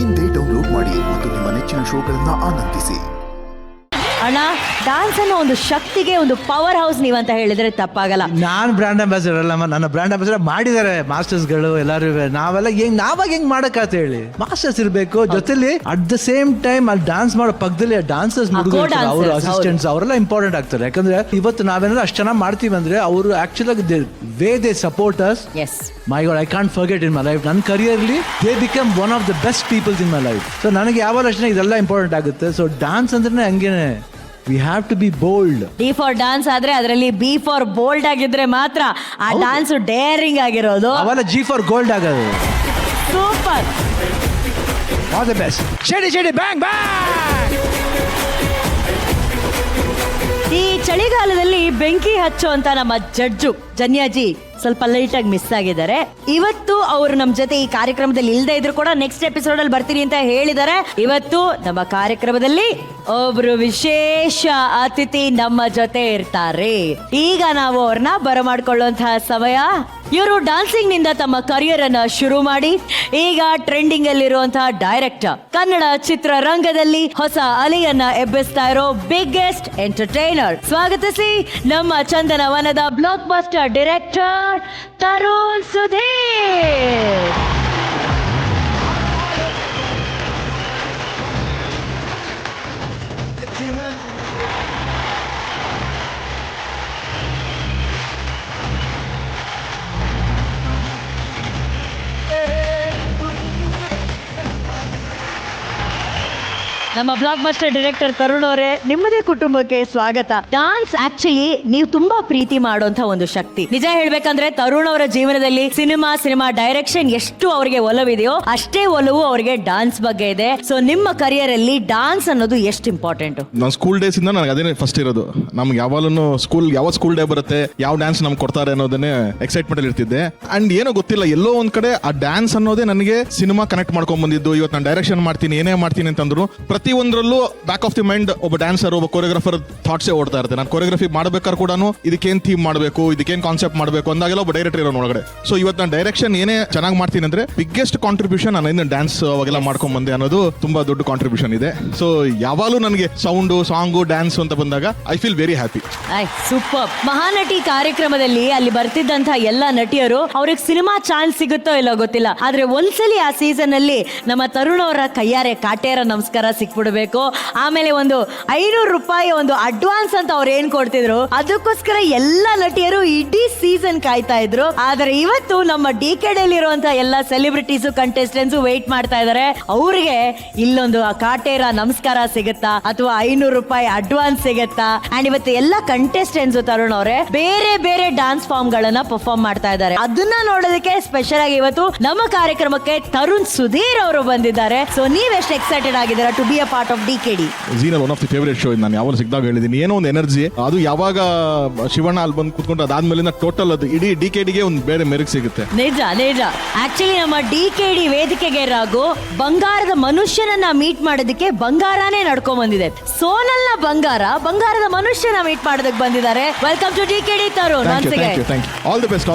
ಇಂದೇ ಡೌನ್ಲೋಡ್ ಮಾಡಿ ಮತ್ತು ನಿಮ್ಮ ನೆಚ್ಚಿನ ಶೋಗಳನ್ನ ಆನಂದಿಸಿ. ಅಣ್ಣ, ಡಾನ್ಸ್ ಅನ್ನೋ ಒಂದು ಶಕ್ತಿಗೆ ಒಂದು ಪವರ್ ಹೌಸ್ ನೀವಂತ ಹೇಳಿದ್ರೆ ತಪ್ಪಾಗಲ್ಲ. ನಾನು ಬ್ರ್ಯಾಂಡ್ ಅಂಬಾಸಿಡರ್ ಅಲ್ಲಮ್ಮ, ನನ್ನ ಬ್ರ್ಯಾಂಡ್ ಅಂಬಾಸಿಡರ್ ಮಾಡಿದ್ದಾರೆ ಮಾಸ್ಟರ್ಸ್ಗಳು ಎಲ್ಲರೂ. ನಾವೆಲ್ಲ ಹೆಂಗ್ ಮಾಡಕಂತ ಹೇಳಿ ಮಾಸ್ಟರ್ಸ್ ಇರಬೇಕು ಜೊತೆಲಿ. ಅಟ್ ದ ಸೇಮ್ ಟೈಮ್ ಅಲ್ಲಿ ಡಾನ್ಸ್ ಮಾಡೋ ಪಕ್ಕದಲ್ಲಿ ಡಾನ್ಸರ್ಸ್ ಅವರು ಅಸಿಸ್ಟೆಂಟ್ಸ್ ಅವರೆಲ್ಲ ಇಂಪಾರ್ಟೆಂಟ್ ಆಗ್ತಾರೆ. ಯಾಕಂದ್ರೆ ಇವತ್ತು ನಾವೇನಾದ್ರು ಅಷ್ಟು ಚೆನ್ನಾಗಿ ಮಾಡ್ತೀವಿ ಅಂದ್ರೆ ಅವರು actually way they support us. My god, I can't forget in my life. ನನ್ನ ಕರಿಯರ್ಲಿ they become one of the best peoples in my life. So ನನಗೆ ಯಾವಾಗ ಅಷ್ಟೇ ಇದೆಲ್ಲ ಇಂಪಾರ್ಟೆಂಟ್ ಆಗುತ್ತೆ. ಸೊ ಡಾನ್ಸ್ ಅಂದ್ರೆ ಹಂಗೇನೆ, we have to be bold. D for dance ಆದ್ರೆ ಅದರಲ್ಲಿ ಬಿ ಫಾರ್ ಬೋಲ್ಡ್ ಆಗಿದ್ರೆ ಮಾತ್ರ ಆ ಡಾನ್ಸ್ ಡೇರಿಂಗ್ ಆಗಿರೋದು. ಅವೆಲ್ಲ ಜಿ ಫಾರ್ ಗೋಲ್ಡ್ ಆಗೋದು. Super, all the best. ಶೆಡಿ ಬ್ಯಾಂಗ್ ಬ್ಯಾಂಗ್. ಈ ಚಳಿಗಾಲದಲ್ಲಿ ಬೆಂಕಿ ಹಚ್ಚು ಅಂತ ನಮ್ಮ ಜಡ್ಜು ಜನ್ಯಾಜಿ ಸ್ವಲ್ಪ ಲೈಟ್ ಆಗಿ ಮಿಸ್ ಆಗಿದ್ದಾರೆ. ಇವತ್ತು ಅವರು ನಮ್ಮ ಜೊತೆ ಈ ಕಾರ್ಯಕ್ರಮದಲ್ಲಿ ಇಲ್ಲದೆ ಇದ್ರು ಕೂಡ ನೆಕ್ಸ್ಟ್ ಎಪಿಸೋಡ್ ಅಲ್ಲಿ ಬರ್ತೀನಿ ಅಂತ ಹೇಳಿದ್ದಾರೆ. ಇವತ್ತು ನಮ್ಮ ಕಾರ್ಯಕ್ರಮದಲ್ಲಿ ಒಬ್ರು ವಿಶೇಷ ಅತಿಥಿ ನಮ್ಮ ಜೊತೆ ಇರ್ತಾರೆ. ಈಗ ನಾವು ಅವ್ರನ್ನ ಬರಮಾಡ್ಕೊಳ್ಳುವಂತಹ ಸಮಯ. ಇವರು ಡಾನ್ಸಿಂಗ್ ನಿಂದ ತಮ್ಮ ಕರಿಯರ್ ಅನ್ನ ಶುರು ಮಾಡಿ ಈಗ ಟ್ರೆಂಡಿಂಗ್ ಅಲ್ಲಿರುವಂತಹ ಡೈರೆಕ್ಟರ್, ಕನ್ನಡ ಚಿತ್ರರಂಗದಲ್ಲಿ ಹೊಸ ಅಲೆಯನ್ನ ಎಬ್ಬಿಸ್ತಾ ಇರೋ ಬಿಗ್ಗೆಸ್ಟ್ ಎಂಟರ್ಟೈನರ್. ಸ್ವಾಗತಿಸಿ ನಮ್ಮ ಚಂದನವನದ blockbuster director Tarun Sudhir. ನಮ್ಮ ಬ್ಲಾಕ್ ಬಸ್ಟರ್ ಡೈರೆಕ್ಟರ್ ತರುಣ್ ಅವರೇ, ನಿಮ್ಮದೇ ಕುಟುಂಬಕ್ಕೆ ಸ್ವಾಗತ. ಡಾನ್ಸ್ ಆಕ್ಚುಲಿ ನೀವು ತುಂಬಾ ಪ್ರೀತಿ ಮಾಡುವಂತ ಒಂದು ಶಕ್ತಿ. ನಿಜ ಹೇಳ್ಬೇಕಂದ್ರೆ ತರುಣ್ ಅವರ ಜೀವನದಲ್ಲಿ ಸಿನಿಮಾ ಡೈರೆಕ್ಷನ್ ಎಷ್ಟು ಅವರಿಗೆ ಒಲವಿದೆಯೋ ಅಷ್ಟೇ ಒಲವು ಅವರಿಗೆ ಡಾನ್ಸ್ ಬಗ್ಗೆ ಇದೆ. ಸೊ ನಿಮ್ಮ ಕರಿಯರ್ ಅಲ್ಲಿ ಡಾನ್ಸ್ ಅನ್ನೋದು ಎಷ್ಟು ಇಂಪಾರ್ಟೆಂಟ್? ನಾನು ಸ್ಕೂಲ್ ಡೇಸ್ ಇಂದ ನನಗೆ ಅದೇನೇ ಫಸ್ಟ್ ಇರೋದು. ನಮ್ಗೆ ಯಾವಾಗಲೂ ಯಾವ ಸ್ಕೂಲ್ ಡೇ ಬರುತ್ತೆ, ಯಾವ ಡ್ಯಾನ್ಸ್ ನಮ್ಗೆ ಕೊಡ್ತಾರೆ ಅನ್ನೋದನ್ನೇ ಎಕ್ಸೈಟ್ಮೆಂಟ್ ಅಲ್ಲಿ ಇರ್ತಿದ್ದೆ. ಅಂಡ್ ಏನೋ ಗೊತ್ತಿಲ್ಲ, ಎಲ್ಲೋ ಒಂದ್ ಕಡೆ ಆ ಡ್ಯಾನ್ಸ್ ಅನ್ನೋದೇ ನನಗೆ ಸಿನಿಮಾ ಕನೆಕ್ಟ್ ಮಾಡ್ಕೊಂಡ್ ಬಂದಿದ್ದು. ಇವತ್ತು ನಾನು ಡೈರೆಕ್ಷನ್ ಮಾಡ್ತೀನಿ, ಏನೇ ಮಾಡ್ತೀನಿ ಅಂತಂದ್ರು ಪ್ರತಿ ಒಂದರಲ್ಲೂ ಬ್ಯಾಕ್ ಆಫ್ ದಿ ಮೈಂಡ್ ಒಬ್ಬ ಡ್ಯಾನ್ಸರ್, ಒಬ್ಬ ಕೊರಿಯೋಗ್ರಾಫರ್ ಥಾಟ್ಸೇ ಓಡ್ತಾ ಇರುತ್ತೆ. ನಾನು ಕೊರಿಯೋಗ್ರಫಿ ಮಾಡ್ಬೇಕಾದ್ರೆ ಕೂಡ ಇದಕ್ಕೇನ್ ಥೀಮ್ ಮಾಡಬೇಕು, ಇದಕ್ಕೇನ್ ಕಾನ್ಸೆಪ್ಟ್ ಮಾಡಬೇಕು ಅಂದಾಗೆಲ್ಲ ಒಬ್ಬ ಡೈರೆಕ್ಟರ್ ಇರೋ ಒಳಗಡೆ. ಸೊ ಇವತ್ತು ನಾನು ಡೈರೆಕ್ಷನ್ ಏನೇ ಚೆನ್ನಾಗಿ ಮಾಡ್ತೀನಿ ಅಂದ್ರೆ ಬಿಗ್ಗೆಸ್ಟ್ ಕಾಂಟ್ರಿಬ್ಯೂಷನ್ ನಾನು ಡ್ಯಾನ್ಸ್ ಅವಾಗೆಲ್ಲ ಮಾಡ್ಕೊಂಡ್ ಬಂದೆ ಅನ್ನೋದು ತುಂಬಾ ದೊಡ್ಡ ಕಾಂಟ್ರಿಬ್ಯೂಷನ್ ಇದೆ. ಸೊ ಯಾವಾಗಲೂ ನನಗೆ ಸೌಂಡು, ಸಾಂಗು, ಡ್ಯಾನ್ಸ್ ಅಂತ ಬಂದಾಗ I feel very happy. Super. Mahanati ಕಾರ್ಯಕ್ರಮದಲ್ಲಿ ಅಲ್ಲಿ ಬರ್ತಿದ್ದಂತಹ ಎಲ್ಲ ನಟಿಯರು ಅವ್ರಿಗೆ ಸಿನಿಮಾ ಚಾನ್ಸ್ ಸಿಗುತ್ತೋ ಇಲ್ಲೋ ಗೊತ್ತಿಲ್ಲ, ಆದ್ರೆ ಒಂದ್ಸಲಿ ಆ ಸೀಸನ್ ಅಲ್ಲಿ ನಮ್ಮ ತರುಣ್ ಅವರ ಕೈಯಾರೆ ಕಾಟೇರ ನಮಸ್ಕಾರ ಸಿಕ್ಬಿಡ್ಬೇಕು. ಆಮೇಲೆ ಒಂದು 500 ರೂಪಾಯಿ ಒಂದು ಅಡ್ವಾನ್ಸ್ ಅಂತ ಅವ್ರು ಏನ್ ಕೊಡ್ತಿದ್ರು, ಅದಕ್ಕೋಸ್ಕರ ಎಲ್ಲ ನಟಿಯರು ಇಡೀ ಸೀಸನ್ ಕಾಯ್ತಾ ಇದ್ರು. ಆದ್ರೆ ಇವತ್ತು ನಮ್ಮ DKD ಇರುವಂತಹ ಎಲ್ಲ ಸೆಲೆಬ್ರಿಟೀಸ್, ಕಂಟೆಸ್ಟೆಂಟ್ಸ್ ವೇಟ್ ಮಾಡ್ತಾ ಇದಾರೆ. ಅವ್ರಿಗೆ ಇಲ್ಲೊಂದು ಕಾಟೇರ ನಮಸ್ಕಾರ ಸಿಗುತ್ತಾ ಅಥವಾ 500 ರೂಪಾಯಿ ಅಡ್ವಾನ್ಸ್ ಸಿಗುತ್ತಾ? ಅಂಡ್ ಇವತ್ತು ಎಲ್ಲ ಕಂಟೆಸ್ಟೆಂಟ್ಸ್ ತರುಣ್ ಅವರೇ ಬೇರೆ ಬೇರೆ ಡಾನ್ಸ್ ಫಾರ್ಮ್ ಗಳನ್ನ ಪರ್ಫಾರ್ಮ್ ಮಾಡ್ತಾ ಇದ್ದಾರೆ. ಅದನ್ನ ನೋಡೋದಕ್ಕೆ ಸ್ಪೆಷಲ್ ಆಗಿ ಇವತ್ತು ನಮ್ಮ ಕಾರ್ಯಕ್ರಮಕ್ಕೆ ತರುಣ್ ಸುಧೀರ್ ಅವರು ಬಂದಿದ್ದಾರೆ. ಸೊ ನೀವೆಷ್ಟು ಎಕ್ಸೈಟೆಡ್ ಆಗಿದ್ದೀರಾ to be a part of DKD? ಝೀನಲ್ಲಿ one of the favourite show. ನಾನು ಯಾವಾಗ ಸಿಕ್ಕಿದಾಗ ಹೇಳಿದ್ದೀನಿ, ಏನೋ ಒಂದು ಎನರ್ಜಿ ಅದು. ಯಾವಾಗ ಶಿವಣ್ಣ ಅಲ್ಲಿ ಬಂದು ಕುತ್ಕೊಂಡು ಅದಾದ್ಮೇಲೆ ಟೋಟಲ್ ಅದು ಇಡೀ DKDಗೆ ಒಂದು ಬೇರೆ ಮೆರುಗು ಸಿಗುತ್ತೆ. ನಿಜ. ಆಕ್ಚುಲಿ ನಮ್ಮ DKD ವೇದಿಕೆಗೆ ರಾಗು ಬಂಗಾರದ ಮನುಷ್ಯನನ್ನ ಮೀಟ್ ಮಾಡೋದಕ್ಕೆ ಬಂಗಾರನೇ ನಡ್ಕೊಂಡ್ ಬಂದಿದೆ. ಸೋನಲ್ನ ಬಂಗಾರದ ಮನುಷ್ಯನ ಮೀಟ್ ಮಾಡೋದಕ್ಕೆ ಬಂದಿದ್ದಾರೆ. Welcome to DKD Tarun. All the best.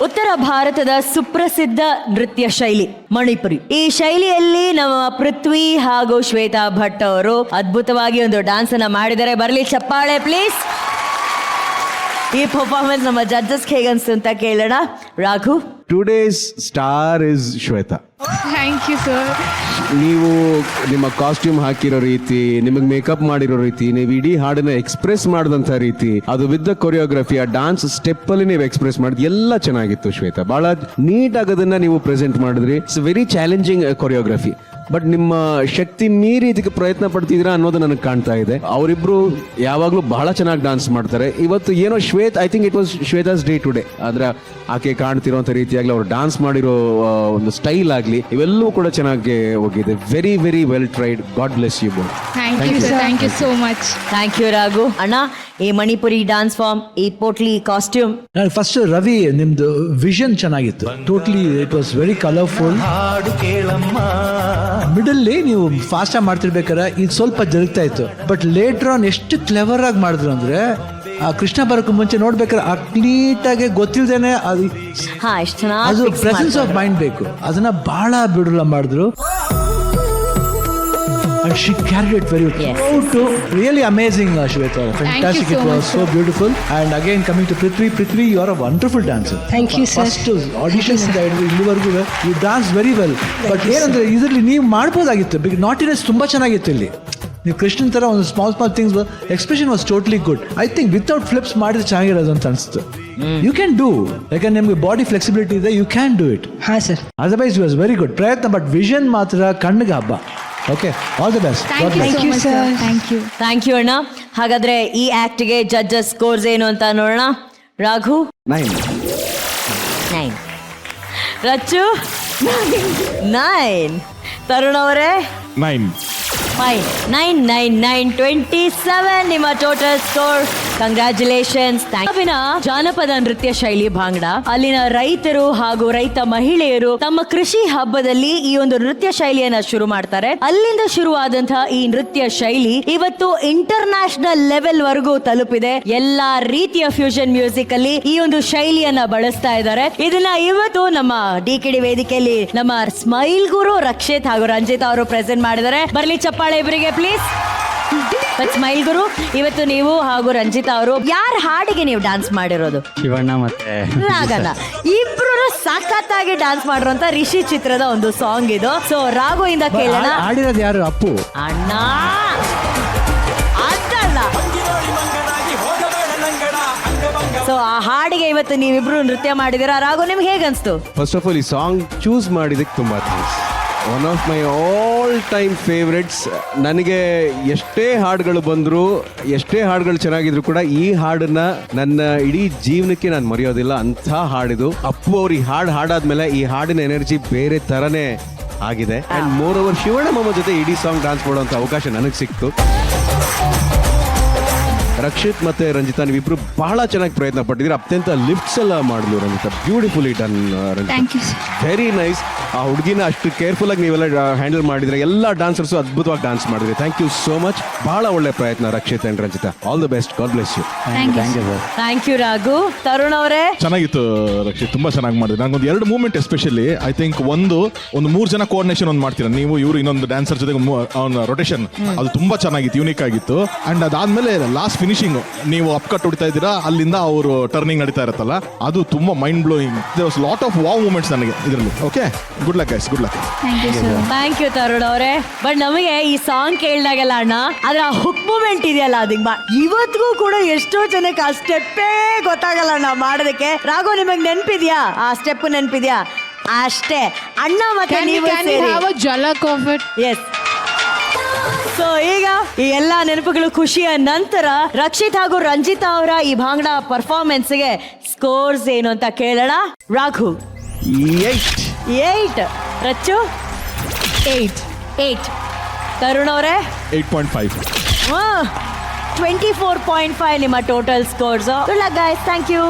ಉತ್ತರ ಭಾರತದ ಸುಪ್ರಸಿದ್ಧ ನೃತ್ಯ ಶೈಲಿ ಮಣಿಪುರಿ. ಈ ಶೈಲಿಯಲ್ಲಿ ನಮ್ಮ ಪೃಥ್ವಿ ಹಾಗೂ ಶ್ವೇತಾ ಭಟ್ ಅವರು ಅದ್ಭುತವಾಗಿ ಒಂದು ಡಾನ್ಸ್ ಅನ್ನ ಮಾಡಿದ್ದಾರೆ. ಬರ್ಲಿ ಚಪ್ಪಾಳೆ ಪ್ಲೀಸ್. ಈ ಪರ್ಫಾರ್ಮೆನ್ಸ್ ನಮ್ಮ ಜಡ್ಜಸ್ ಹೇಗನ್ಸ್ತು ಅಂತ ಕೇಳೋಣ. Raghu, today's star is Shweta. Thank you sir. ನೀವು ನಿಮ್ಮ ಕಾಸ್ಟ್ಯೂಮ್ ಹಾಕಿರೋ ರೀತಿ, ನಿಮಗೆ ಮೇಕಪ್ ಮಾಡಿರೋ ರೀತಿ, ನೀವು ಇಡೀ ಹಾಡನ್ನ ಎಕ್ಸ್ಪ್ರೆಸ್ ಮಾಡಿದಂಥ ರೀತಿ, ಅದು ವಿತ್ ಕೊರಿಯೋಗ್ರಫಿ, ಆ ಡಾನ್ಸ್ ಸ್ಟೆಪ್ ಅಲ್ಲಿ ನೀವು ಎಕ್ಸ್ಪ್ರೆಸ್ ಮಾಡಿದ್ ಎಲ್ಲ ಚೆನ್ನಾಗಿತ್ತು ಶ್ವೇತಾ. ಬಹಳ ನೀಟ್ ಆಗೋದನ್ನ ನೀವು ಪ್ರೆಸೆಂಟ್ ಮಾಡಿದ್ರಿ. It's very challenging choreography, but ನಿಮ್ಮ ಶಕ್ತಿ ಮೀರಿ ಇದಕ್ಕೆ ಪ್ರಯತ್ನ ಪಡ್ತಿದ್ದೀರಾ ಅನ್ನೋದು ನನಗೆ ಕಾಣ್ತಾ ಇದೆ. ಅವರಿಬ್ರು ಯಾವಾಗಲೂ ಬಹಳ ಚೆನ್ನಾಗಿ ಡಾನ್ಸ್ ಮಾಡ್ತಾರೆ. ಇವತ್ತು ಏನೋ I think it was Shweta's day today. ಆದ್ರೆ ಆಕೆ ಕಾಣ್ತಿರೋಂಥ ರೀತಿಯಾಗ್ಲಿ, ಅವ್ರು ಡಾನ್ಸ್ ಮಾಡಿರೋ ಒಂದು ಸ್ಟೈಲ್ ಆಗಲಿ, ಇವೆಲ್ಲವೂ ಕೂಡ ಚೆನ್ನಾಗಿ ಹೋಗಿದೆ. Very very well tried. God bless you both. Thank you so much. Thank you Raghu. ಅಣ್ಣ, ಈ ಮಣಿಪುರಿ ಡಾನ್ಸ್ ಫಾರ್ಮ್, ಈ ಪೋಟ್ಲಿ ಕಾಸ್ಟ್ಯೂಮ್. ಫಸ್ಟ್ ರವಿ, ನಿಮ್ದು ವಿಷನ್ ಚೆನ್ನಾಗಿತ್ತು. Totally it was very colourful. Middle ನೀವು ಫಾಸ್ಟ್ ಆಗಿ ಮಾಡ್ತಿರ್ಬೇಕಾದ್ರೆ ಇದು ಸ್ವಲ್ಪ ಜರುಗ್ತಾ ಇತ್ತು, ಬಟ್ ಲೇಟರ್ ಆನ್ ಎಷ್ಟು ಕ್ಲೆವರ್ ಆಗಿ ಮಾಡಿದ್ರು ಅಂದ್ರೆ ಆ ಕೃಷ್ಣ ಬರೋಕ್ಕೂ ಮುಂಚೆ ನೋಡ್ಬೇಕಾದ್ರೆ ಆ ನೀಟಾಗಿ ಗೊತ್ತಿಲ್ದೇನೆ ಅದು ಹಾ ಎಷ್ಟು ಅದು ಚೆನ್ನಾಗಿ ಪ್ರೆಸೆನ್ಸ್ ಆಫ್ ಮೈಂಡ್ ಬೇಕು. ಅದನ್ನ ಬಹಳ ಬಿಡುಲ್ಲ ಮಾಡಿದ್ರು. And she carried it very Yes. to really amazing, Shweta. Fantastic. so It was much, so sir. beautiful. And again, coming to Prithvi, you are a wonderful dancer. Thank you, sir. First audition ಇಂದ ಹಿಡಿದು ಇಲ್ಲಿವರೆಗೂ you dance very well. But ಏನಂದ್ರೆ ಇದರಲ್ಲಿ ನೀವು ಮಾಡ್ಬೋದಾಗಿತ್ತು. Because naughtiness ತುಂಬಾ ಚೆನ್ನಾಗಿತ್ತು ಇಲ್ಲಿ. ನೀವು ಕೃಷ್ಣನ್ ತರ ಒಂದು small things expression was totally good. I think without flips ಮಾಡಿದ್ರೆ ಚೆನ್ನಾಗಿರೋದು ಅಂತ ಅನಿಸ್ತು. ಯು ಕ್ಯಾನ್ ಡೂ, ಯಾಕಂದ್ರೆ ನಿಮ್ಗೆ ಬಾಡಿ ಫ್ಲೆಕ್ಸಿಬಿಲಿಟಿ ಇದೆ, ಯು ಕ್ಯಾನ್ ಡೂ ಇಟ್. ಹಾಂ sir. Otherwise was very good ಪ್ರಯತ್ನ, ಬಟ್ ವಿಷನ್ ಮಾತ್ರ ಕಣ್ಣಿಗೆ ಹಬ್ಬ. Okay, all the best. Thank you sir. Thank you ಅಣ್ಣ. ಹಾಗಾದ್ರೆ ಈ ಆಕ್ಟ್ಗೆ ಜಡ್ಜಸ್ ಸ್ಕೋರ್ಸ್ ಏನು ಅಂತ ನೋಡೋಣ. ರಾಘು 9, ರಚ್ಚು 9, ತರುಣ್ ಅವರೇ 9. 27 ನಿಮ್ಮ ಟೋಟಲ್ ಸ್ಕೋರ್. ಕಂಗ್ರ್ಯಾಚುಲೇಷನ್ಸ್. ಜಾನಪದ ನೃತ್ಯ ಶೈಲಿ ಭಾಂಗ್ಡ ಅಲ್ಲಿನ ರೈತರು ಹಾಗೂ ರೈತ ಮಹಿಳೆಯರು ತಮ್ಮ ಕೃಷಿ ಹಬ್ಬದಲ್ಲಿ ಈ ಒಂದು ನೃತ್ಯ ಶೈಲಿಯನ್ನ ಶುರು ಮಾಡ್ತಾರೆ. ಅಲ್ಲಿಂದ ಶುರುವಾದಂತಹ ಈ ನೃತ್ಯ ಶೈಲಿ ಇವತ್ತು ಇಂಟರ್ನ್ಯಾಷನಲ್ ಲೆವೆಲ್ ವರೆಗೂ ತಲುಪಿದೆ. ಎಲ್ಲಾ ರೀತಿಯ ಫ್ಯೂಷನ್ ಮ್ಯೂಸಿಕ್ ಅಲ್ಲಿ ಈ ಒಂದು ಶೈಲಿಯನ್ನ ಬಳಸ್ತಾ ಇದ್ದಾರೆ. ಇದನ್ನ ಇವತ್ತು ನಮ್ಮ ಡಿಕೆಡಿ ವೇದಿಕೆಯಲ್ಲಿ ನಮ್ಮ ಸ್ಮೈಲ್ ಗುರು ರಕ್ಷಿತ್ ಹಾಗೂ ರಂಜಿತಾ ಅವರು ಪ್ರೆಸೆಂಟ್ ಮಾಡಿದ್ದಾರೆ. ಬರ್ಲಿ ಚಪ್ಪಾಳೆ ಇವರಿಗೆ ಪ್ಲೀಸ್. ಸ್ಮೈಲ್ ಗುರು, ಇವತ್ತು ನೀವು ಹಾಗೂ ರಂಜಿತಾ ಅವರು ಯಾರ ಹಾಡಿಗೆ ನೀವು ಡಾನ್ಸ್ ಮಾಡಿರೋದು? ಶಿವಣ್ಣ ಮತ್ತೆ ರಾಗನ ಇಬ್ರು ಸಖತ್ತಾಗಿ ಡಾನ್ಸ್ ಮಾಡಿರುವಂತ ರಿಷಿ ಚಿತ್ರದ ಒಂದು ಸಾಂಗ್ ಇದು. ಸೊ ರಾಘು ಇಂದ ಕೇಳೋಣ. ಆಡಿರೋದು ಯಾರು? ಅಪ್ಪು ಅಣ್ಣ ಅದಲ್ಲ. ಸೊ ಆ ಹಾಡಿಗೆ ಇವತ್ತು ನೀವಿಬ್ರು ನೃತ್ಯ ಮಾಡಿದಿರಾ. ರಾಘು, ನಿಮ್ಗೆ ಹೇಗನ್ಸ್ತು? ಫಸ್ಟ್ ಆಫ್ ಆಲ್ ಈ ಸಾಂಗ್ ಚೂಸ್ ಮಾಡಿದಕ್ಕೆ ತುಂಬ thanks. One of my all time favourites. ನನಗೆ ಎಷ್ಟೇ ಹಾಡುಗಳು ಬಂದರೂ, ಎಷ್ಟೇ ಹಾಡುಗಳು ಚೆನ್ನಾಗಿದ್ರು ಕೂಡ ಈ ಹಾಡನ್ನ ನನ್ನ ಇಡೀ ಜೀವನಕ್ಕೆ ನಾನು ಮರೆಯೋದಿಲ್ಲ. ಅಂಥ ಹಾಡಿದು. ಅಪ್ಪು ಅವ್ರು ಈ ಹಾಡಾದ್ಮೇಲೆ ಈ ಹಾಡಿನ ಎನರ್ಜಿ ಬೇರೆ ಥರನೇ ಆಗಿದೆ. ಆ್ಯಂಡ್ ಮೋರ್ ಓವರ್ ಶಿವಣ್ಣ ಮಾಮ ಜೊತೆ ಇಡೀ ಸಾಂಗ್ ಡಾನ್ಸ್ ಮಾಡುವಂಥ ಅವಕಾಶ ನನಗೆ ಸಿಕ್ತು. ರಕ್ಷಿತ್ ಮತ್ತೆ ರಂಜಿತಾ, ನೀವಿಬ್ರು ಬಹಳ ಚೆನ್ನಾಗಿ ಪ್ರಯತ್ನ ಪಟ್ಟಿದ್ದೀರಿ. ಅತ್ಯಂತ ಲಿಫ್ಟ್ಸ್ ಎಲ್ಲ ಮಾಡಿದ್ಲು Ranjita. Beautifully done thank you sir. Very nice. ಆ ಹುಡುಗಿನ ಅಷ್ಟು ಕೇರ್ಫುಲ್ ಆಗಿ ನೀವೆಲ್ಲ ಹ್ಯಾಂಡಲ್ ಮಾಡಿದ್ರೆ. ಎಲ್ಲ ಡಾನ್ಸರ್ಸು ಅದ್ಭುತವಾಗಿ ಡಾನ್ಸ್ ಮಾಡಿದ್ರಿ. Thank you so much. ಬಹಳ ಒಳ್ಳೆ ಪ್ರಯತ್ನ Rakshit and Ranjita. All the best. God bless you. Thank you Raghu. Tarun ಅವರೇ? ಚೆನ್ನಾಗಿತ್ತು ರಕ್ಷಿತ್, ತುಂಬಾ ಚೆನ್ನಾಗಿ ಮಾಡಿದ್ರಿ. ನಂಗೊಂದು 2 ಮೂವ್ಮೆಂಟ್ ಎಸ್ಪೆಷಲಿ ಐ ಥಿಂಕ್ ಒಂದು 3 ಜನ ಕೋಆರ್ಡಿನೇಷನ್ ಒಂದು ಮಾಡ್ತೀರಾ ನೀವು, ಇವರು ಇನ್ನೊಂದು ಡ್ಯಾನ್ಸರ್ ಜೊತೆ ರೊಟೇಷನ್, ಅದು ತುಂಬಾ ಚೆನ್ನಾಗಿತ್ತು, ಯೂನಿಕ್ ಆಗಿತ್ತು. ಅಂಡ್ ಅದಾದ್ಮೇಲೆ ಲಾಸ್ಟ್ ಫಿನಿಶಿಂಗ್ ನೀವು ಅಪ್ಕಟ್ ಹೊಡಿತಾ ಇದ್ದೀರಾ, ಅಲ್ಲಿಂದ ಅವರು ಟರ್ನಿಂಗ್ ನಡೀತಾ ಇರುತ್ತಲ್ಲ, ಅದು ತುಂಬಾ mind blowing. There was lot of wow moments ನನಗೆ ಇದರಲ್ಲಿ. Okay, good luck guys, good luck. Thank you Tarun ಅವರೇ. ಬಟ್ ನಮಗೆ ಈ ಸಾಂಗ್ ಕೇಳಿದಾಗೆಲ್ಲ ಅಣ್ಣ ಅದ್ರ ಹುಕ್ ಮೂಮೆಂಟ್ ಇದೆಯಲ್ಲ, ಅದಕ್ಕೆ ಇವತ್ತಿಗೂ ಕೂಡ ಎಷ್ಟೋ ಜನಕ್ಕೆ ಆ ಸ್ಟೆಪ್ಪೇ ಗೊತ್ತಾಗಲ್ಲ ಅಣ್ಣ ಮಾಡೋದಕ್ಕೆ. ರಾಘು, ನಿಮಗೆ ನೆನಪಿದ್ಯಾ ಆ ಸ್ಟೆಪ್? ನೆನಪಿದ್ಯಾ? ಅಷ್ಟೇ ಅಣ್ಣ ಮತ್ತೆ ನೀವು ಎಸ್. ಸೊ ಈಗ ಈ ಎಲ್ಲಾ ನೆನಪುಗಳು ಖುಷಿಯ ನಂತರ ರಕ್ಷಿತ್ ಹಾಗೂ ರಂಜಿತಾ ಅವರ ಈ ಭಾಂಗ್ಡಾ ಪರ್ಫಾರ್ಮೆನ್ಸ್ಗೆ ಸ್ಕೋರ್ಸ್ ಏನು ಅಂತ ಕೇಳೋಣ. ರಾಘು 8, ರಚ್ಚು 8, ತರುಣ್ ಅವರೇ 8.5. 24.5 ನಿಮ್ಮ total scores. Good luck guys. Thank you.